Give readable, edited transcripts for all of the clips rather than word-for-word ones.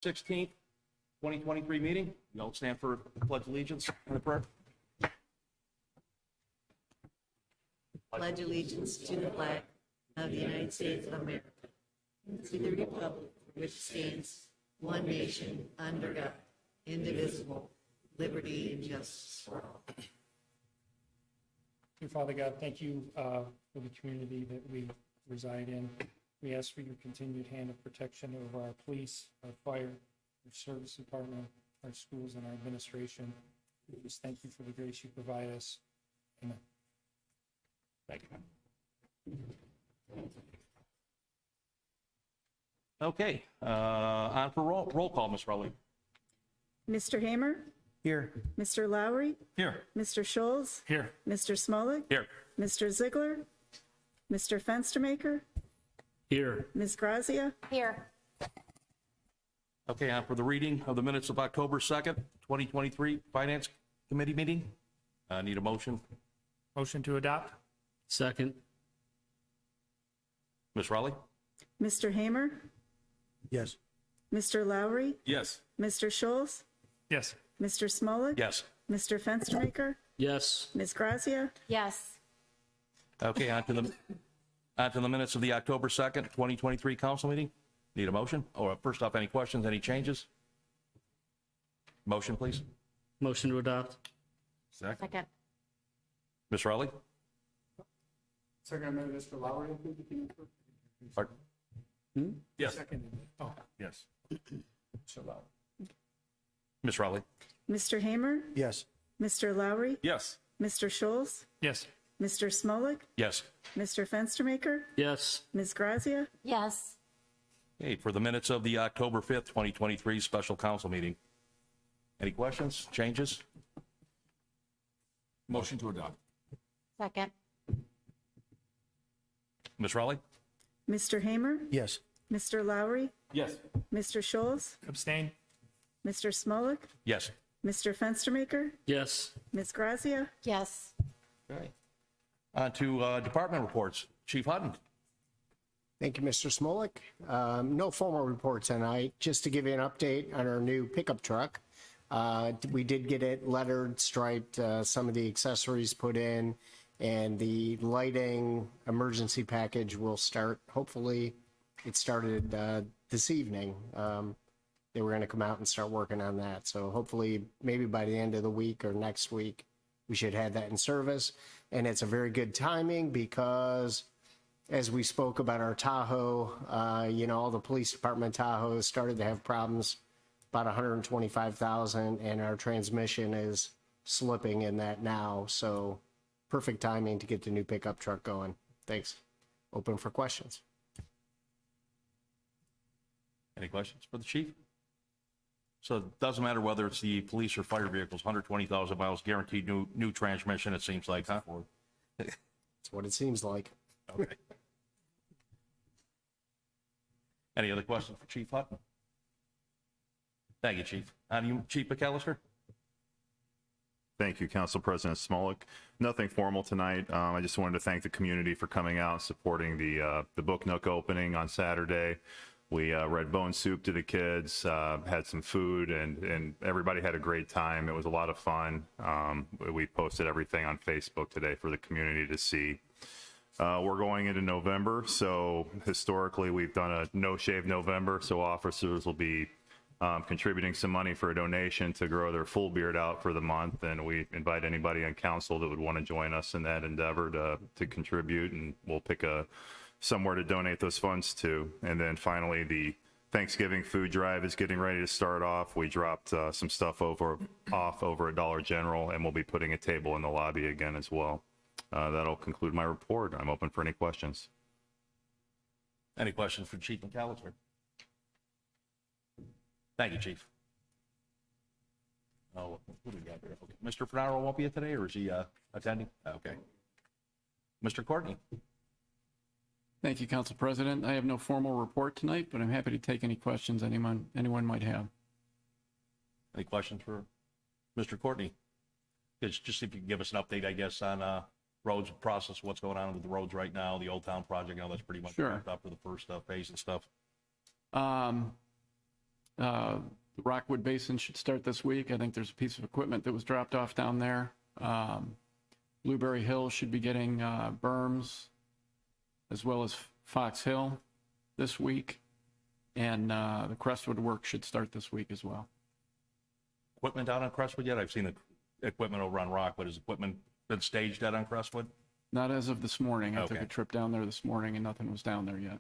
16th, 2023 meeting. You all stand for pledge allegiance and the prayer. Pledge allegiance to the flag of the United States of America, to the republic for which stands one nation, under God, indivisible, liberty and justice for all. Dear Father God, thank you for the community that we reside in. We ask for your continued hand of protection over our police, our fire, our service department, our schools, and our administration. We just thank you for the grace you provide us. Amen. Thank you. Okay, on for roll call, Ms. Rowley. Mr. Hamer? Here. Mr. Lowry? Here. Mr. Scholes? Here. Mr. Smolik? Here. Mr. Ziegler? Mr. Fenstermaker? Here. Ms. Grazia? Here. Okay, on for the reading of the minutes of October 2nd, 2023 Finance Committee meeting. Need a motion. Motion to adopt? Second. Ms. Rowley? Mr. Hamer? Yes. Mr. Lowry? Yes. Mr. Scholes? Yes. Mr. Smolik? Yes. Mr. Fenstermaker? Yes. Ms. Grazia? Yes. Okay, on to the minutes of the October 2nd, 2023 council meeting. Need a motion? Or first off, any questions, any changes? Motion, please. Motion to adopt? Second. Ms. Rowley? Second, Mr. Lowry. Pardon? Yes. Second. Oh, Yes. Ms. Rowley? Mr. Hamer? Yes. Mr. Lowry? Yes. Mr. Scholes? yes. Mr. Smolik? Yes. Mr. Fenstermaker? Yes. Ms. Grazia? Yes. Okay, for the minutes of the October 5th, 2023 special council meeting. Any questions, changes? Motion to adopt. Second. Ms. Rowley? Mr. Hamer? Yes. Mr. Lowry? Yes. Mr. Scholes? Abstain? Mr. Smolik? Yes. Mr. Fenstermaker? Yes. Ms. Grazia? Yes. Okay. On to department reports. Chief Hutton? Thank you, Mr. Smolik. No formal report tonight. Just to give you an update on our new pickup truck. We did get it lettered, striped, some of the accessories put in, and the lighting emergency package will start. Hopefully, it started this evening. They were going to come out and start working on that. So hopefully, maybe by the end of the week or next week, we should have that in service. And it's a very good timing because as we spoke about our Tahoe, all the police department Tahoes started to have problems, about 125,000, and our transmission is slipping in that now. So perfect timing to get the new pickup truck going. Thanks. Open for questions. Any questions for the chief? So it doesn't matter whether it's the police or fire vehicles, 120,000 miles, guaranteed new transmission, it seems like, huh? That's what it seems like. Okay. Any other questions for Chief Hutton? Thank you, Chief. On to you, Chief McAllister? Thank you, Council President Smolik. Nothing formal tonight. I just wanted to thank the community for coming out and supporting the Book Nook opening on Saturday. We read Bone Soup to the kids, had some food, and everybody had a great time. It was a lot of fun. We posted everything on Facebook today for the community to see. We're going into November, so historically we've done a No Shave November, so officers will be contributing some money for a donation to grow their full beard out for the month, and we invite anybody on council that would want to join us in that endeavor to contribute, and we'll pick somewhere to donate those funds to. And then finally, the Thanksgiving food drive is getting ready to start off. We dropped some stuff off over at Dollar General, and we'll be putting a table in the lobby again as well. That'll conclude my report. I'm open for any questions. Any questions for Chief McAllister? Thank you, Chief. Oh, who do we got here? Okay. Mr. Fernaro won't be here today, or is he attending? Okay. Mr. Courtney? Thank you, Council President. I have no formal report tonight, but I'm happy to take any questions anyone might have. Any questions for Mr. Courtney? Just if you can give us an update, I guess, on roads process, what's going on with the roads right now, the Old Town project. I know that's pretty much Sure. wrapped up for the first phase and stuff. The Rockwood Basin should start this week. I think there's a piece of equipment that was dropped off down there. Blueberry Hill should be getting berms, as well as Fox Hill this week. And the Crestwood work should start this week as well. Equipment down on Crestwood yet? I've seen equipment over on Rockwood. Has equipment been staged out on Crestwood? Not as of this morning. I took Okay. a trip down there this morning and nothing was down there yet.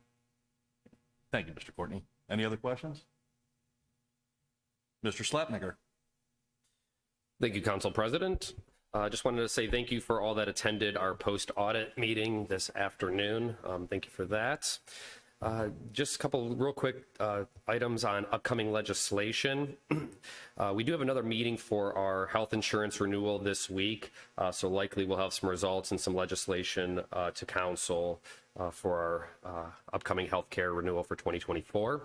Thank you, Mr. Courtney. Any other questions? Mr. Slapnicker. Thank you, Council President. Just wanted to say thank you for all that attended our post-audit meeting this afternoon. Thank you for that. Just a couple real quick items on upcoming legislation. We do have another meeting for our health insurance renewal this week, so likely we'll have some results and some legislation to council for our upcoming healthcare renewal for 2024.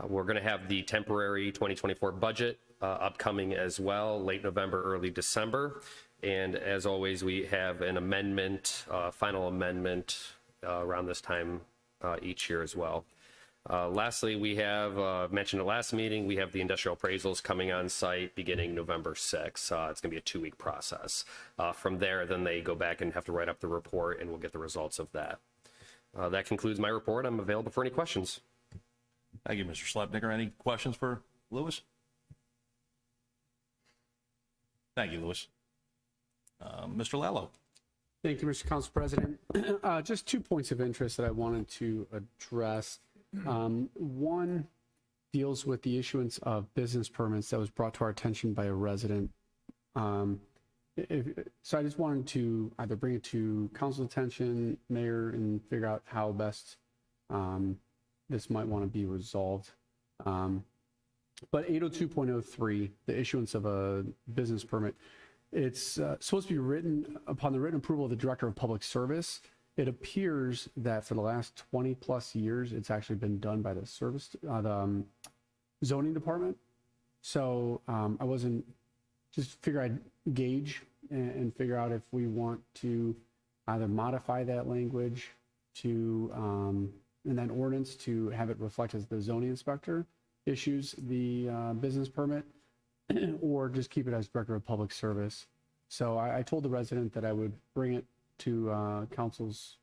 We're going to have the temporary 2024 budget upcoming as well, late November, early December. And as always, we have an amendment, final amendment around this time each year as well. Lastly, we have, mentioned at last meeting, we have the industrial appraisals coming on site beginning November 6th. It's going to be a 2-week process. From there, then they go back and have to write up the report, and we'll get the results of that. That concludes my report. I'm available for any questions. Thank you, Mr. Slapnicker. Any questions for Lewis? Thank you, Lewis. Mr. Lallo. Thank you, Mr. Council President. Just 2 points of interest that I wanted to address. One deals with the issuance of business permits that was brought to our attention by a resident. So I just wanted to either bring it to council's attention, mayor, and figure out how best this might want to be resolved. But 802.03, the issuance of a business permit, it's supposed to be written upon the written approval of the Director of Public Service. It appears that for the last 20 plus years, it's actually been done by the zoning department. So I wasn't, just figure I'd gauge and figure out if we want to either modify that language to, in that ordinance to have it reflect as the zoning inspector issues the business permit, or just keep it as Director of Public Service. So I told the resident that I would bring it to council's,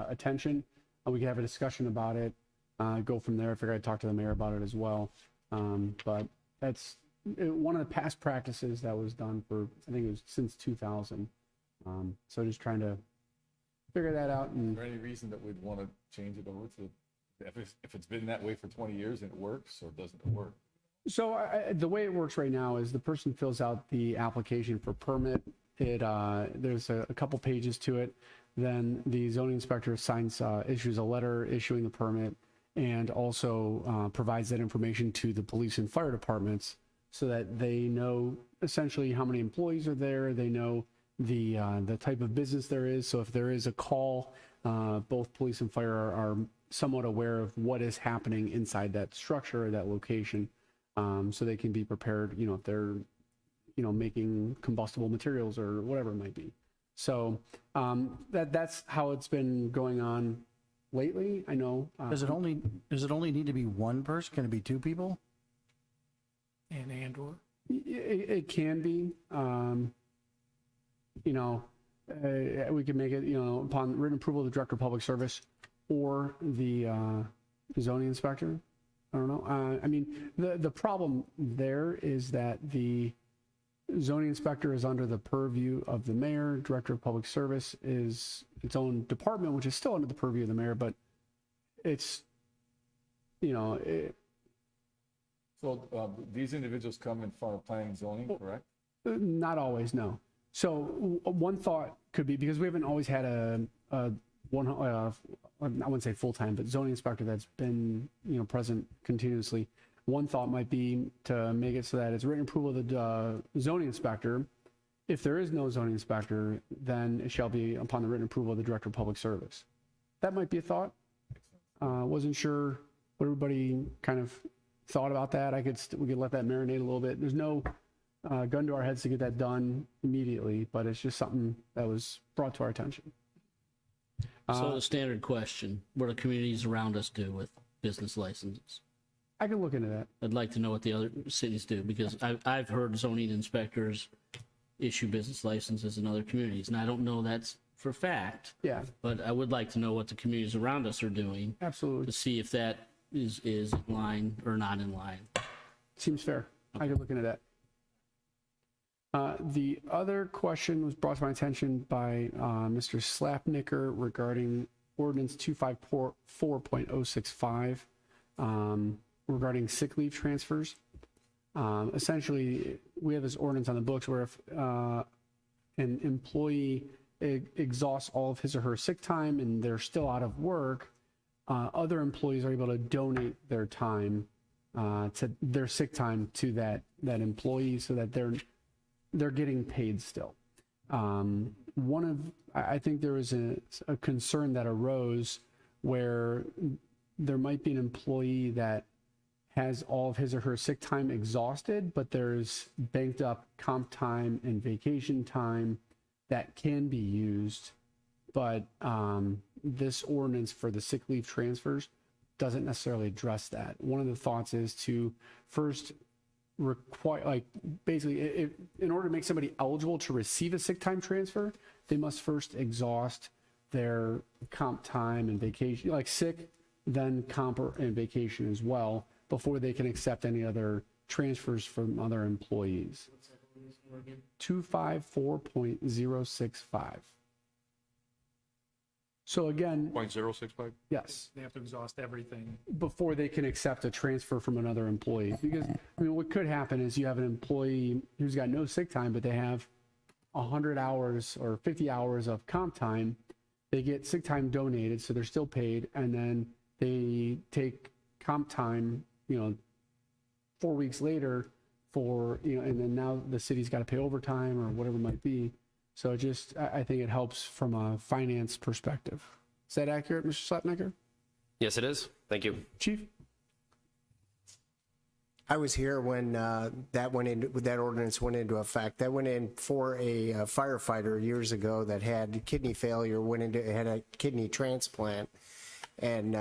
attention. We could have a discussion about it, go from there. I figured I'd talk to the mayor about it as well. But that's one of the past practices that was done for, I think it was since 2000. So just trying to figure that out. And Is there any reason that we'd want to change it over to, if it's been that way for 20 years and it works, or doesn't it work? so the way it works right now is the person fills out the application for permit. There's a couple pages to it. Then the zoning inspector issues a letter issuing the permit, and also provides that information to the police and fire departments so that they know essentially how many employees are there. They know the type of business there is. So if there is a call, both police and fire are somewhat aware of what is happening inside that structure or that location, so they can be prepared, if they're, making combustible materials or whatever it might be. So that's how it's been going on lately. I know. Does it only need to be one person? Can it be two people? And/or It can be. We can make it, upon written approval of the Director of Public Service or the zoning inspector. I don't know. I mean, the problem there is that the zoning inspector is under the purview of the mayor. Director of Public Service is its own department, which is still under the purview of the mayor, but it's, So these individuals come in front of planning and zoning, correct? not always, no. So one thought could be, because we haven't always had I wouldn't say full-time, but zoning inspector that's been, present continuously. One thought might be to make it so that it's written approval of the zoning inspector. If there is no zoning inspector, then it shall be upon the written approval of the Director of Public Service. That might be a thought. Wasn't sure what everybody kind of thought about that. We could let that marinate a little bit. There's no gun to our heads to get that done immediately, but it's just something that was brought to our attention. So the standard question, what do communities around us do with business licenses? I can look into that. I'd like to know what the other cities do, because I've heard zoning inspectors issue business licenses in other communities, and I don't know that's for fact, Yeah, but I would like to know what the communities around us are doing to absolutely. see if that is in line or not in line. Seems fair. I can look into that. The other question was brought to my attention by Mr. Slapnicker regarding ordinance 254.065 regarding sick leave transfers. Essentially, we have this ordinance on the books where if an employee exhausts all of his or her sick time and they're still out of work, other employees are able to donate their time to their sick time to that employee so that they're getting paid still. I think there was a concern that arose where there might be an employee that has all of his or her sick time exhausted, but there's banked up comp time and vacation time that can be used. But this ordinance for the sick leave transfers doesn't necessarily address that. One of the thoughts is to first require, like, basically, in order to make somebody eligible to receive a sick time transfer, they must first exhaust their comp time and vacation, like sick, then comp and vacation as well, before they can accept any other transfers from other employees. 254.065. So again, 0.065? yes, They have to exhaust everything. before they can accept a transfer from another employee. Because, I mean, what could happen is you have an employee who's got no sick time, but they have 100 hours or 50 hours of comp time. They get sick time donated, so they're still paid, and then they take comp time, 4 weeks later for, and then now the city's got to pay overtime or whatever it might be. So I think it helps from a finance perspective. Is that accurate, Mr. Slapnicker? Yes, it is. Thank you. Chief? I was here when that ordinance went into effect. That went in for a firefighter years ago that had kidney failure, had a kidney transplant, and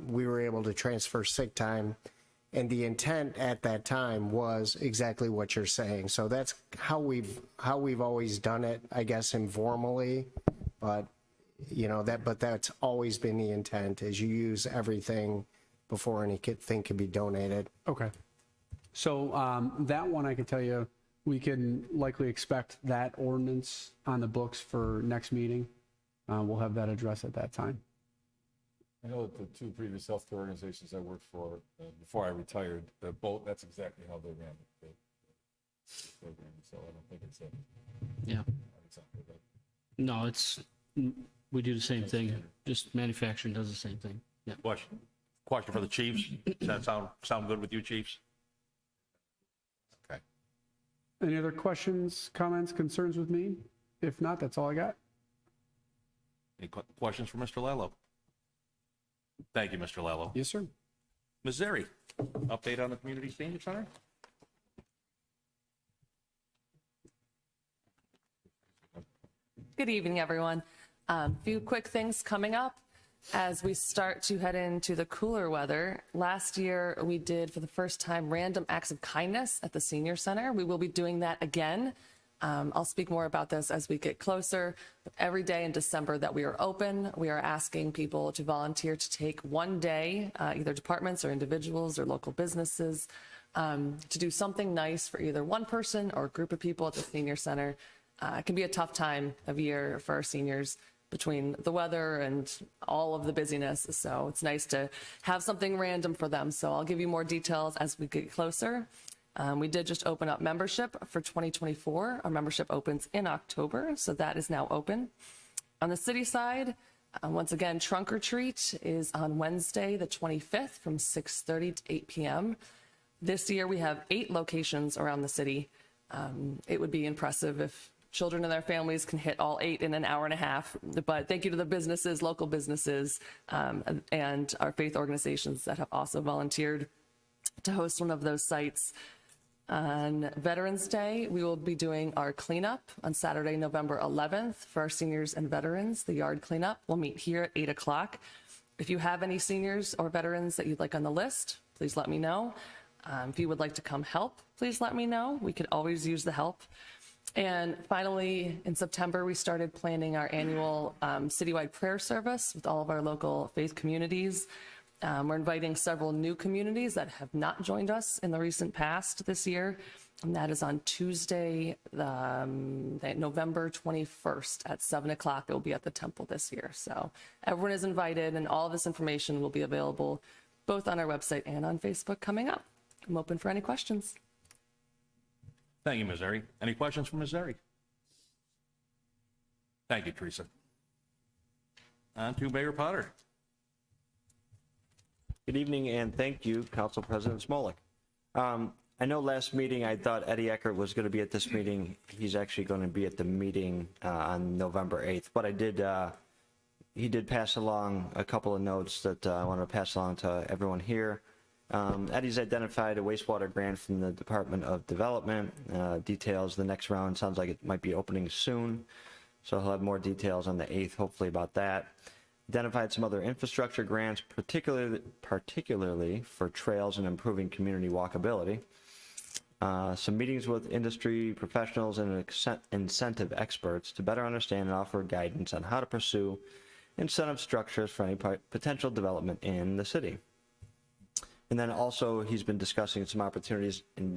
we were able to transfer sick time. And the intent at that time was exactly what you're saying. So that's how we've always done it, I guess, informally. But that's always been the intent, is you use everything before anything can be donated. Okay. So that one, I can tell you, we can likely expect that ordinance on the books for next meeting. We'll have that addressed at that time. I know that the two previous healthcare organizations I worked for before I retired, that's exactly how they ran the program. So I don't think it's Yeah. No, we do the same thing. Just manufacturing does the same thing. Yeah. Question for the chiefs. Does that sound good with you, chiefs? Okay. Any other questions, comments, concerns with me? If not, that's all I got. Any questions for Mr. Lello? Thank you, Mr. Lello. Yes, sir. Ms. Zeri, update on the Community Senior Center? Good evening, everyone. Few quick things coming up as we start to head into the cooler weather. Last year, we did, for the first time, random acts of kindness at the Senior Center. We will be doing that again. I'll speak more about this as we get closer. But every day in December that we are open, we are asking people to volunteer to take one day, either departments or individuals or local businesses, to do something nice for either one person or a group of people at the Senior Center. It can be a tough time of year for our seniors between the weather and all of the busyness. So it's nice to have something random for them. So I'll give you more details as we get closer. We did just open up membership for 2024. Our membership opens in October, so that is now open. On the city side, once again, Trunk or Treat is on Wednesday, the 25th from 6:30 to 8 p.m. This year, we have 8 locations around the city. It would be impressive if children and their families can hit all 8 in an hour and a half. But thank you to the businesses, local businesses, and our faith organizations that have also volunteered to host one of those sites. On Veterans Day, we will be doing our cleanup on Saturday, November 11th for our seniors and veterans. The yard cleanup will meet here at 8 o'clock. If you have any seniors or veterans that you'd like on the list, please let me know. If you would like to come help, please let me know. We could always use the help. And finally, in September, we started planning our annual citywide prayer service with all of our local faith communities. We're inviting several new communities that have not joined us in the recent past this year. And that is on Tuesday, November 21st at 7 o'clock. It will be at the temple this year. So everyone is invited, and all of this information will be available both on our website and on Facebook coming up. I'm open for any questions. Thank you, Ms. Zeri. Any questions from Ms. Zeri? Thank you, Teresa. On to Mayor Potter. Good evening, and thank you, Council President Smolik. I know last meeting I thought Eddie Eckert was going to be at this meeting. He's actually going to be at the meeting on November 8th, but he did pass along a couple of notes that I want to pass along to everyone here. Eddie's identified a wastewater grant from the Department of Development. Details the next round sounds like it might be opening soon, so he'll have more details on the 8th, hopefully, about that. Identified some other infrastructure grants, particularly for trails and improving community walkability. Some meetings with industry professionals and incentive experts to better understand and offer guidance on how to pursue incentive structures for any potential development in the city. And then also he's been discussing some opportunities in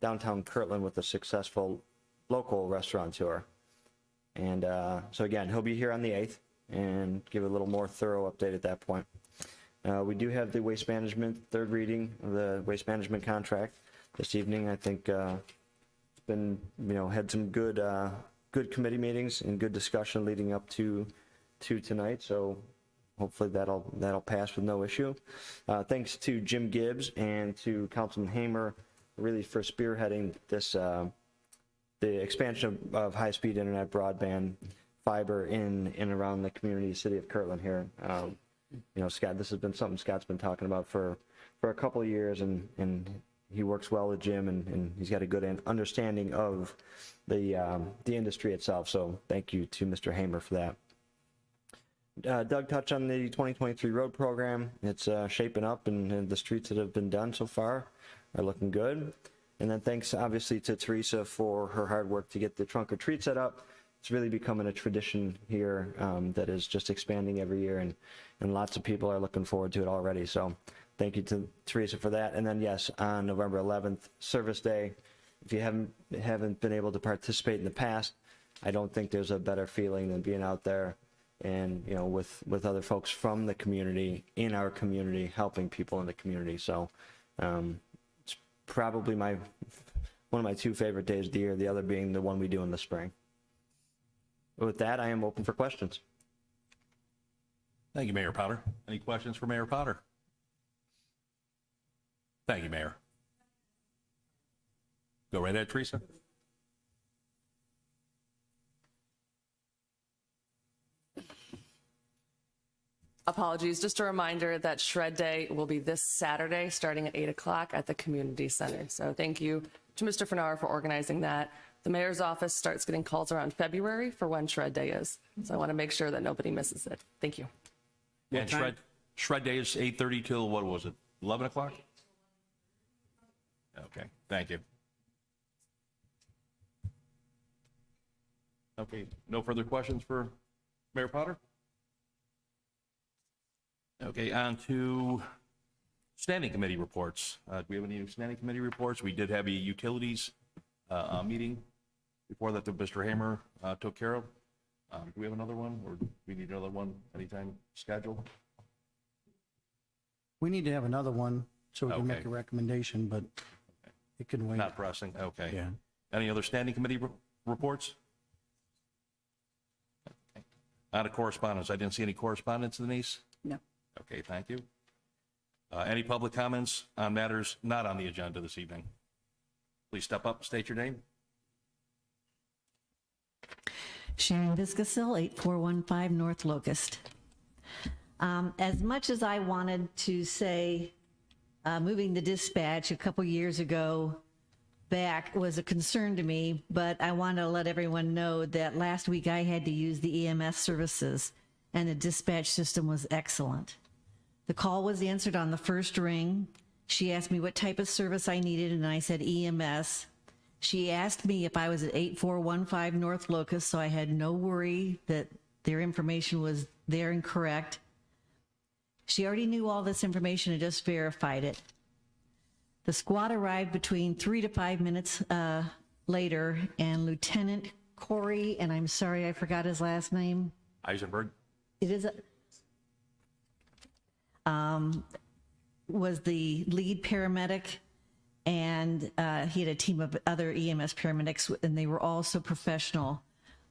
downtown Kirtland with a successful local restaurateur. And so again, he'll be here on the 8th and give a little more thorough update at that point. We do have the waste management, third reading of the waste management contract this evening. I think it's been, had some good committee meetings and good discussion leading up to tonight. So hopefully that'll pass with no issue. Thanks to Jim Gibbs and to Councilman Hamer really for spearheading this, the expansion of high-speed internet broadband fiber in and around the community city of Kirtland here. Scott, this has been something Scott's been talking about for a couple of years, and he works well with Jim, and he's got a good understanding of the industry itself. So thank you to Mr. Hamer for that. Doug touched on the 2023 road program. It's shaping up, and the streets that have been done so far are looking good. And then thanks obviously to Teresa for her hard work to get the trunk or treat set up. It's really becoming a tradition here that is just expanding every year, and lots of people are looking forward to it already. So thank you to Teresa for that. And then yes, on November 11th, Service Day. If you haven't been able to participate in the past, I don't think there's a better feeling than being out there and with other folks from the community, in our community, helping people in the community. So it's probably one of my two favorite days of the year, the other being the one we do in the spring. With that, I am open for questions. Thank you, Mayor Potter. Any questions for Mayor Potter? Thank you, Mayor. Go right ahead, Teresa. Apologies, just a reminder that Shred Day will be this Saturday, starting at 8 o'clock at the community center. So thank you to Mr. Fenauer for organizing that. The mayor's office starts getting calls around February for when Shred Day is. So I want to make sure that nobody misses it. Thank you. And Shred Day is 8:30 till, what was it, 11 o'clock? Okay, thank you. Okay, no further questions for Mayor Potter? Okay, on to standing committee reports. Do we have any new standing committee reports? We did have a utilities meeting before that Mr. Hamer took care of. Do we have another one, or do we need another one anytime scheduled? We need to have another one so we can make Okay. a recommendation, but it can wait. Not pressing, okay. Yeah. Any other standing committee reports? Okay. Out of correspondence, I didn't see any correspondence, Denise? No. Okay, thank you. Any public comments on matters not on the agenda this evening? Please step up, state your name. Sharon Viscasil, 8415 North Locust. As much as I wanted to say moving the dispatch a couple years ago back was a concern to me, but I want to let everyone know that last week I had to use the EMS services, and the dispatch system was excellent. The call was answered on the first ring, She asked me what type of service I needed, and I said EMS. She asked me if I was at 8415 North Locust, so I had no worry that their information was there and correct. She already knew all this information and just verified it. The squad arrived between 3 to 5 minutes later, and Lieutenant Corey, and I'm sorry I forgot his last name. Eisenberg? It is was the lead paramedic, and he had a team of other EMS paramedics, and they were all so professional.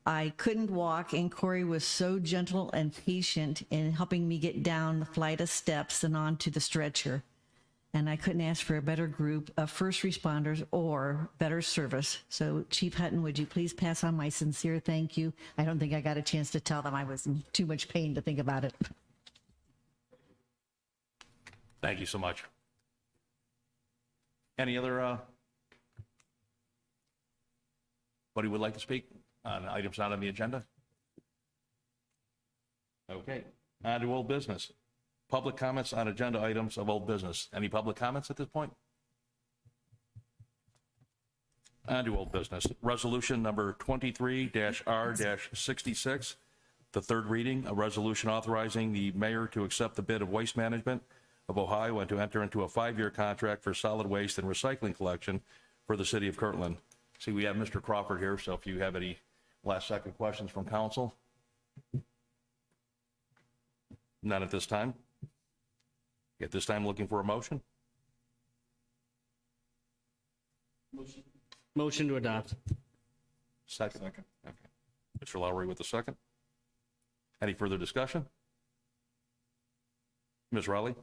I couldn't walk, and Corey was so gentle and patient in helping me get down the flight of steps and onto the stretcher. And I couldn't ask for a better group of first responders or better service. So Chief Hutton, would you please pass on my sincere thank you? I don't think I got a chance to tell them I was in too much pain to think about it. Thank you so much. Any other, anybody would like to speak on items not on the agenda? Okay, on to old business. Public comments on agenda items of old business. Any public comments at this point? On to old business. Resolution number 23-R-66, the third reading, a resolution authorizing the mayor to accept the bid of Waste Management of Ohio and to enter into a 5-year contract for solid waste and recycling collection for the city of Kirtland. See, we have Mr. Crawford here, so if you have any last second questions from council. None at this time. At this time, looking for a motion. Motion to adopt. Second. Okay. Mr. Lowry with the second. Any further discussion? Ms. Rowley?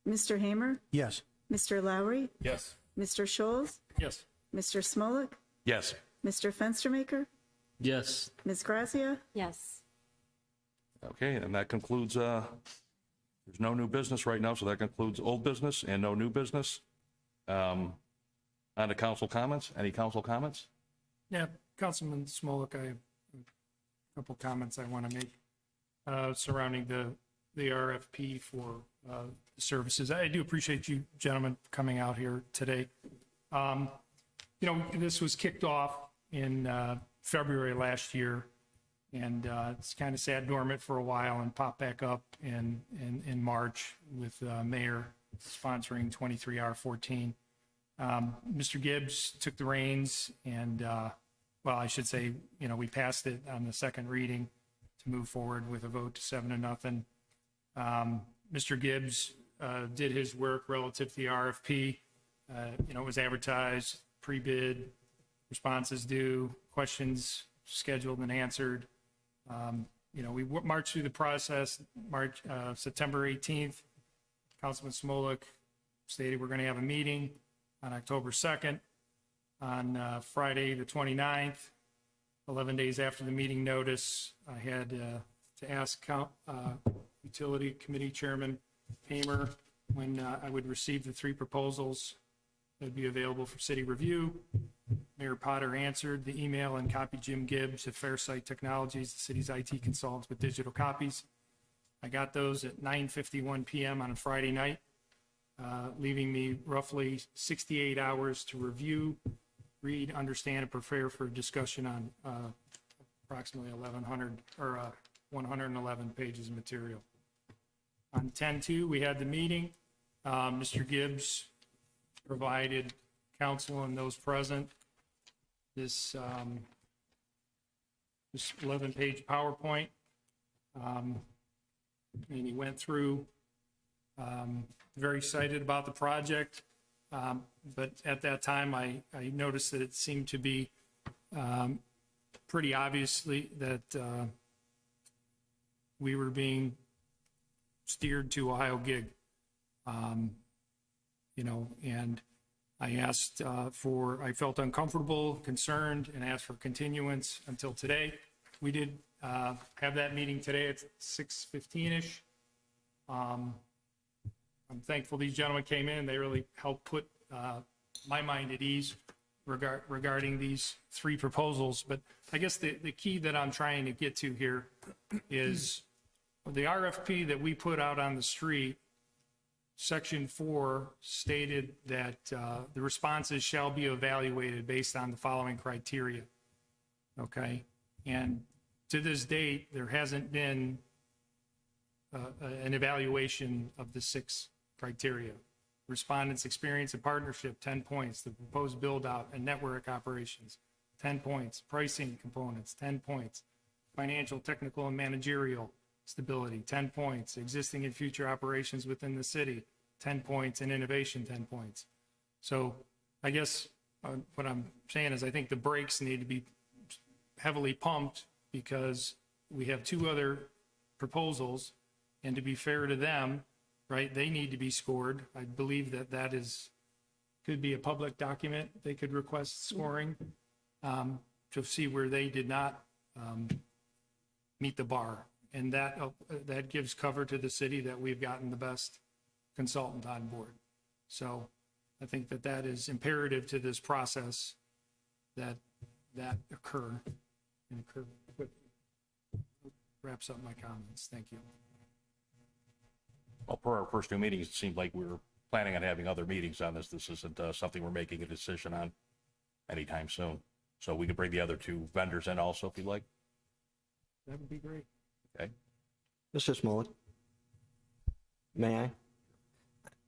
Mr. Hamer, Yes. Mr. Lowry, Yes. Mr. Scholes, Yes. Mr. Smolik, Yes. Mr. Fenstermaker, Yes. Ms. Grazia, Yes. Okay, and that concludes, there's no new business right now, so that concludes old business and no new business. On to council comments. Any council comments? Yeah, Councilman Smolik, I have a couple comments I want to make surrounding the RFP for the services. I do appreciate you gentlemen coming out here today. This was kicked off in February last year, and it's kind of sat dormant for a while and popped back up in March with Mayor sponsoring 23R14. Mr. Gibbs took the reins, and I should say, we passed it on the second reading to move forward with a vote to 7-0. Mr. Gibbs did his work relative to the RFP. It was advertised, pre-bid, responses due, questions scheduled and answered. We marched through the process. September 18th, Councilman Smolik stated we're going to have a meeting on October 2nd. On Friday, the 29th, 11 days after the meeting notice, I had to ask Utility Committee Chairman Hamer when I would receive the 3 proposals that would be available for city review. Mayor Potter answered the email and copied Jim Gibbs at Fairsight Technologies, the city's IT consultants, with digital copies. I got those at 9:51 p.m. on a Friday night, leaving me roughly 68 hours to review, read, understand, and prepare for discussion on approximately 111 pages of material. On 10/2, we had the meeting. Mr. Gibbs provided council and those present this 11-page PowerPoint, and he went through, very excited about the project, but at that time I noticed that it seemed to be pretty obviously that we were being steered to Ohio Gig, and I asked I felt uncomfortable, concerned, and asked for continuance until today. We did have that meeting today at 6:15-ish. I'm thankful these gentlemen came in. They really helped put my mind at ease regarding these 3 proposals. But I guess the key that I'm trying to get to here is the RFP that we put out on the street Section 4 stated that the responses shall be evaluated based on the following criteria. Okay? And to this date, there hasn't been an evaluation of the 6 criteria. Respondents' experience and partnership, 10 points. The proposed build-out and network operations, 10 points. Pricing components, 10 points. Financial, technical, and managerial stability, 10 points. Existing and future operations within the city, 10 points. And innovation, 10 points. So I guess what I'm saying is I think the brakes need to be heavily pumped because we have 2 other proposals, and to be fair to them, right, they need to be scored. I believe that could be a public document. They could request scoring to see where they did not meet the bar. And that gives cover to the city that we've gotten the best consultant on board. So I think that is imperative to this process that occur and occur quickly. Wraps up my comments. Thank you. Well, per our first 2 meetings, it seemed like we were planning on having other meetings on this. This isn't something we're making a decision on anytime soon. So we could bring the other 2 vendors in also if you'd like. That would be great. Okay. Mr. Smolik, may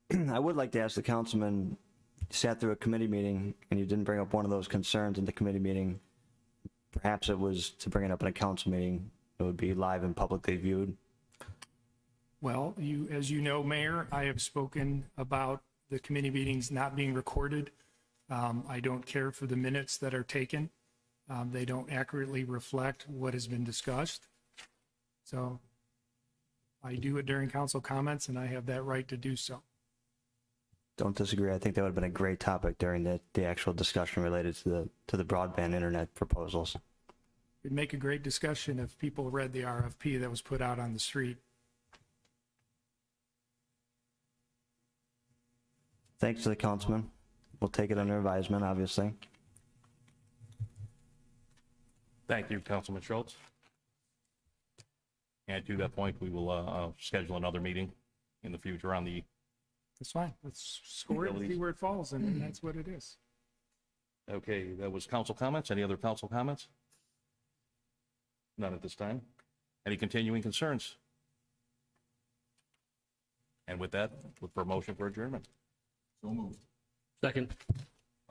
I? I would like to ask the councilman, you sat through a committee meeting and you didn't bring up one of those concerns in the committee meeting. Perhaps it was to bring it up in a council meeting. It would be live and publicly viewed. Well, as you know, Mayor, I have spoken about the committee meetings not being recorded. I don't care for the minutes that are taken. They don't accurately reflect what has been discussed. So I do it during council comments, and I have that right to do so. Don't disagree. I think that would have been a great topic during the actual discussion related to the broadband internet proposals. It'd make a great discussion if people read the RFP that was put out on the street. Thanks to the councilman. We'll take it under advisement, obviously. Thank you, Councilman Schultz. And to that point, we will schedule another meeting in the future on the. That's fine. Let's score it and see where it falls, and that's what it is. Okay, that was council comments. Any other council comments? None at this time. Any continuing concerns? And with that, look for a motion for adjournment. So moved. Second.